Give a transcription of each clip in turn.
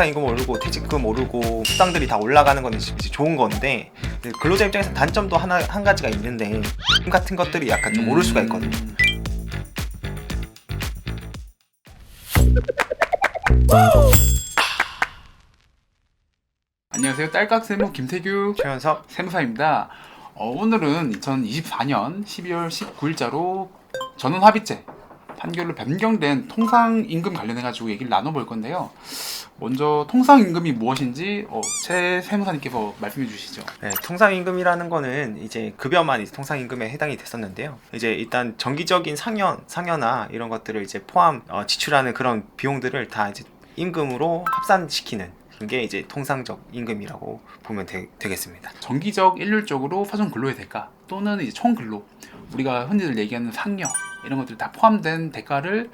통상임금 오르고 퇴직금 오르고 수당들이 다 올라가는 건 이제 좋은 건데, 근로자 입장에서 단점도 한 가지가 있는데 같은 것들이 약간 좀 오를 수가 있거든요. 안녕하세요. 딸깍세무 김태규 최현석 세무사입니다. 오늘은 2024년 12월 19일자로 전원합의체 판결로 변경된 통상임금 관련해가지고 얘기를 나눠볼 건데요. 먼저 통상임금이 무엇인지 최 세무사님께서 말씀해 주시죠. 네, 통상임금이라는 거는 이제 급여만 이제 통상임금에 해당이 됐었는데요. 이제 일단 정기적인 상여나 이런 것들을 이제 포함 지출하는 그런 비용들을 다 이제 임금으로 합산시키는 게 이제 통상적 임금이라고 보면 되겠습니다. 정기적 일률적으로 사전 근로의 대가 또는 이제 총 근로, 우리가 흔히들 얘기하는 상여 이런 것들 다 포함된 대가를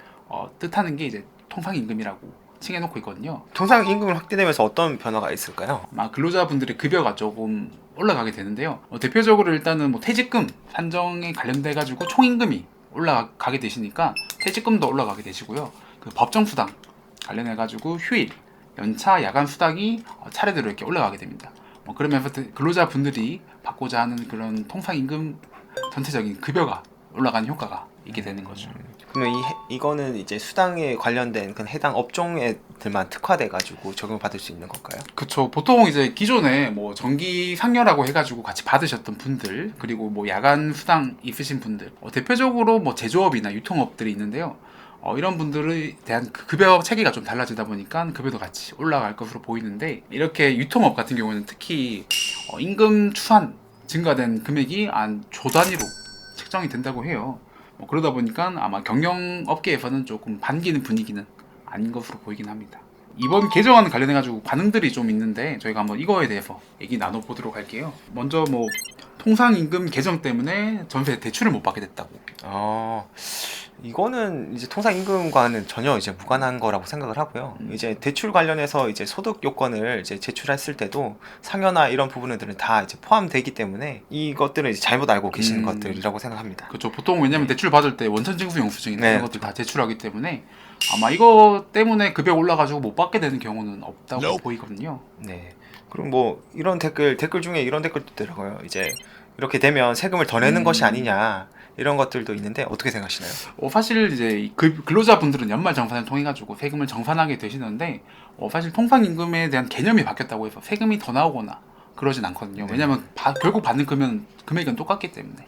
뜻하는 게 이제 통상임금이라고 칭해놓고 있거든요. 통상임금을 확대되면서 어떤 변화가 있을까요? 근로자분들의 급여가 조금 올라가게 되는데요. 대표적으로 일단은 퇴직금 산정에 관련돼 가지고 총임금이 올라가게 되시니까 퇴직금도 올라가게 되시고요. 그 법정수당 관련해 가지고 휴일, 연차, 야간 수당이 차례대로 이렇게 올라가게 됩니다. 그러면서 근로자분들이 받고자 하는 그런 통상임금 전체적인 급여가 올라가는 효과가 있게 되는 거죠. 그러면 이거는 이제 수당에 관련된 그 해당 업종들만 특화돼가지고 적용받을 수 있는 건가요? 그쵸. 보통 이제 기존에 정기 상여라고 해가지고 같이 받으셨던 분들, 그리고 야간 수당 있으신 분들, 대표적으로 제조업이나 유통업들이 있는데요. 이런 분들에 대한 급여 체계가 좀 달라지다 보니까 급여도 같이 올라갈 것으로 보이는데, 이렇게 유통업 같은 경우는 특히 임금 추산 증가된 금액이 한 조 단위로 책정이 된다고 해요. 그러다 보니까 아마 경영업계에서는 조금 반기는 분위기는 아닌 것으로 보이긴 합니다. 이번 개정안 관련해가지고 반응들이 좀 있는데 저희가 한번 이거에 대해서 얘기 나눠보도록 할게요. 먼저 통상임금 개정 때문에 전세 대출을 못 받게 됐다고. 이거는 이제 통상임금과는 전혀 이제 무관한 거라고 생각을 하고요. 이제 대출 관련해서 이제 소득 요건을 이제 제출했을 때도 상여나 이런 부분들은 다 이제 포함되기 때문에 이것들은 이제 잘못 알고 계시는 것들이라고 생각합니다. 그렇죠. 보통 왜냐면 대출 받을 때 원천징수 영수증이나 네, 이런 것들 다 제출하기 때문에 아마 이거 때문에 급여 올라가지고 못 받게 되는 경우는 없다고 보이거든요. 네. 그리고 이런 댓글 중에 이런 댓글도 있더라고요. 이제 이렇게 되면 세금을 더 내는 것이 아니냐, 이런 것들도 있는데 어떻게 생각하시나요? 사실 이제 근로자분들은 연말정산을 통해 가지고 세금을 정산하게 되시는데 사실 통상임금에 대한 개념이 바뀌었다고 해서 세금이 더 나오거나 그러진 않거든요. 왜냐하면 결국 받는 금액은 똑같기 때문에.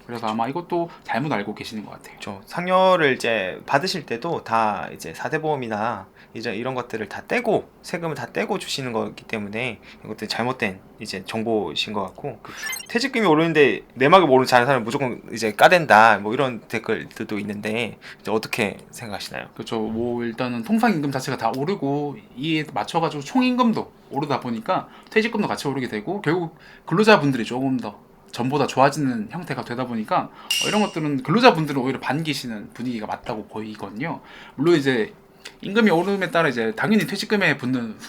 그래서 아마 이것도 잘못 알고 계시는 것 같아요. 상여를 이제 받으실 때도 다 이제 사대보험이나 이제 이런 것들을 다 떼고 세금을 다 떼고 주시는 거기 때문에 이것도 잘못된 이제 정보신 것 같고, 퇴직금이 오르는데 내막을 모르는 다른 사람은 무조건 이제 까댄다, 이런 댓글들도 있는데 이제 어떻게 생각하시나요? 그렇죠. 일단은 통상임금 자체가 다 오르고 이에 맞춰가지고 총임금도 오르다 보니까 퇴직금도 같이 오르게 되고 결국 근로자분들이 조금 더 전보다 좋아지는 형태가 되다 보니까 이런 것들은 근로자분들은 오히려 반기시는 분위기가 맞다고 보이거든요. 물론 이제 임금이 오름에 따라 이제 당연히 퇴직금에 붙는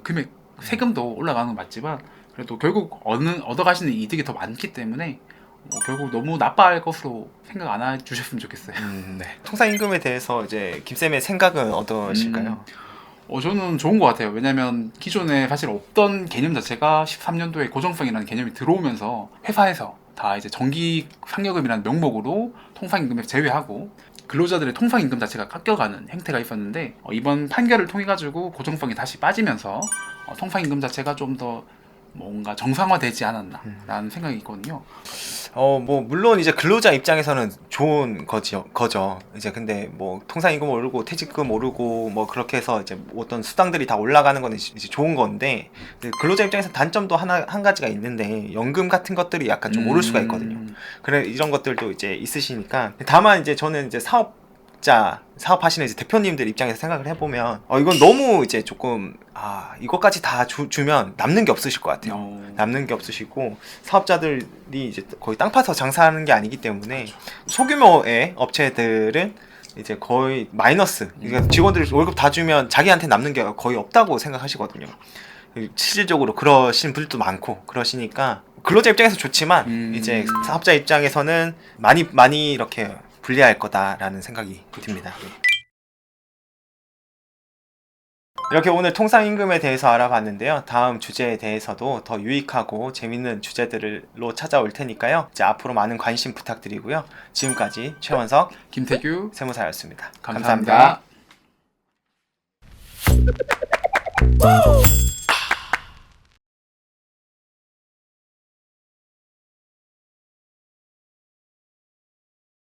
금액 세금도 올라가는 건 맞지만 그래도 결국 얻어가시는 이득이 더 많기 때문에 결국 너무 나빠할 것으로 생각 안 해주셨으면 좋겠어요. 네. 통상임금에 대해서 이제 김쌤의 생각은 어떠실까요? 저는 좋은 것 같아요. 왜냐면 기존에 사실 없던 개념 자체가 13년도에 고정성이라는 개념이 들어오면서 회사에서 다 이제 정기 상여금이라는 명목으로 통상임금을 제외하고 근로자들의 통상임금 자체가 깎여가는 행태가 있었는데 이번 판결을 통해 가지고 고정성이 다시 빠지면서 통상임금 자체가 좀 더 뭔가 정상화되지 않았나라는 생각이 있거든요. 물론 이제 근로자 입장에서는 좋은 거죠. 이제 근데 통상임금 오르고 퇴직금 오르고 그렇게 해서 이제 어떤 수당들이 다 올라가는 건 이제 좋은 건데, 근로자 입장에서 단점도 한 가지가 있는데 연금 같은 것들이 약간 좀 오를 수가 있거든요. 그래 이런 것들도 이제 있으시니까. 다만 이제 저는 이제 사업하시는 이제 대표님들 입장에서 생각을 해보면 이건 너무 이제 조금 이것까지 다 주면 남는 게 없으실 것 같아요. 남는 게 없으시고 사업자들이 이제 거의 땅 파서 장사하는 게 아니기 때문에 소규모의 업체들은 이제 거의 마이너스, 그러니까 직원들 월급 다 주면 자기한테 남는 게 거의 없다고 생각하시거든요. 실질적으로 그러시는 분들도 많고 그러시니까 근로자 입장에서 좋지만 이제 사업자 입장에서는 많이 이렇게 불리할 거다라는 생각이 듭니다. 이렇게 오늘 통상임금에 대해서 알아봤는데요. 다음 주제에 대해서도 더 유익하고 재밌는 주제들로 찾아올 테니까요. 이제 앞으로 많은 관심 부탁드리고요. 지금까지 최원석, 김태규 세무사였습니다. 감사합니다. 감사합니다.